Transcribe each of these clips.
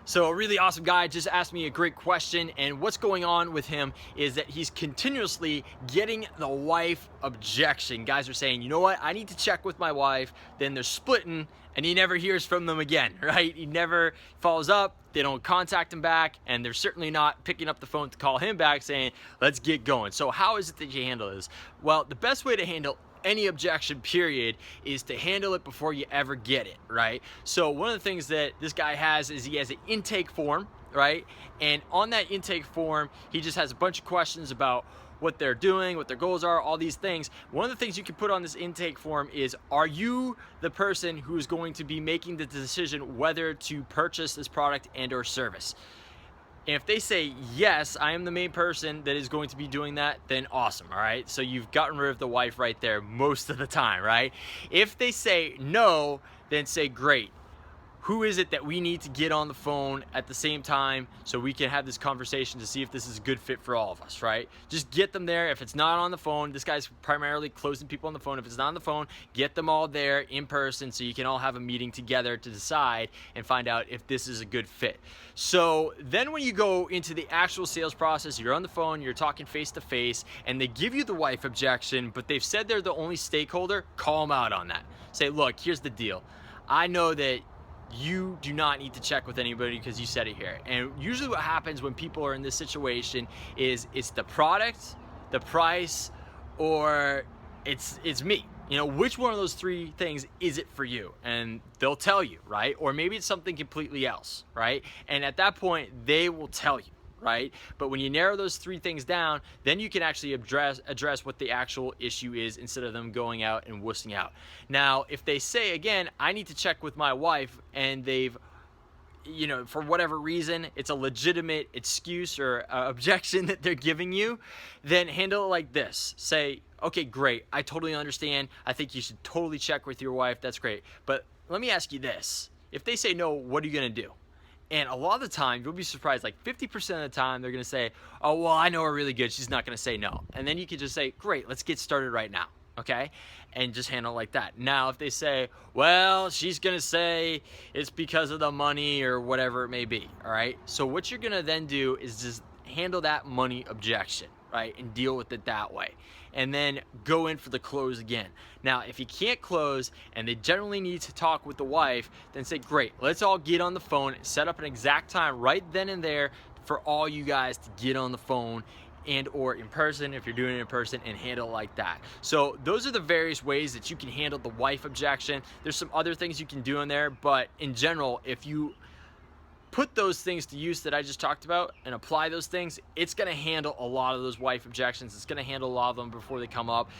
So a really awesome guy just asked me a great question, and what's going on with him is that he's continuously getting the wife objection. Guys are saying, you know what, I need to check with my wife, then they're splitting, and he never hears from them again, right? He never follows up, they don't contact him back, and they're certainly not picking up the phone to call him back saying, let's get going. So how is it that you handle this? Well, the best way to handle any objection period is to handle it before you ever get it, right? So one of the things that this guy has is he has an intake form, right? And on that intake form, he just has a bunch of questions about what they're doing, what their goals are, all these things. One of the things you can put on this intake form is, are you the person who is going to be making the decision whether to purchase this product and or service? And if they say, yes, I am the main person that is going to be doing that, then awesome, all right? So you've gotten rid of the wife right there most of the time, right? If they say no, then say, great. Who is it that we need to get on the phone at the same time so we can have this conversation to see if this is a good fit for all of us, right? Just get them there. If it's not on the phone, this guy's primarily closing people on the phone. If it's not on the phone, get them all there in person so you can all have a meeting together to decide and find out if this is a good fit. So then when you go into the actual sales process, you're on the phone, you're talking face to face, and they give you the wife objection, but they've said they're the only stakeholder, call them out on that. Say, look, here's the deal. I know that you do not need to check with anybody because you said it here. And usually what happens when people are in this situation is it's the product, the price, or it's me. You know, which one of those three things is it for you? And they'll tell you, right? Or maybe it's something completely else, right? And at that point, they will tell you, right? But when you narrow those three things down, then you can actually address what the actual issue is instead of them going out and wussing out. Now, if they say, again, I need to check with my wife, and they've, you know, for whatever reason, it's a legitimate excuse or objection that they're giving you, then handle it like this. Say, okay, great, I totally understand. I think you should totally check with your wife. That's great. But let me ask you this. If they say no, what are you going to do? And a lot of the time, you'll be surprised, like 50% of the time, they're going to say, oh, well, I know her really good. She's not going to say no. And then you can just say, great, let's get started right now, okay? And just handle it like that. Now, if they say, well, she's going to say it's because of the money or whatever it may be, all right? So what you're going to then do is just handle that money objection, right? And deal with it that way. And then go in for the close again. Now, if you can't close and they generally need to talk with the wife, then say, great, let's all get on the phone, set up an exact time right then and there for all you guys to get on the phone and or in person if you're doing it in person, and handle it like that. So those are the various ways that you can handle the wife objection. There's some other things you can do in there, but in general, if you put those things to use that I just talked about and apply those things, it's going to handle a lot of those wife objections. It's going to handle a lot of them before they come up.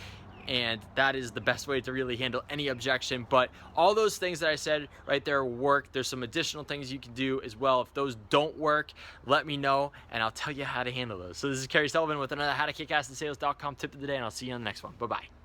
And that is the best way to really handle any objection. But all those things that I said right there work. There's some additional things you can do as well. If those don't work, let me know and I'll tell you how to handle those. So this is Kerry Sullivan with another howtokickassensales.com tip of the day, and I'll see you on the next one. Bye-bye.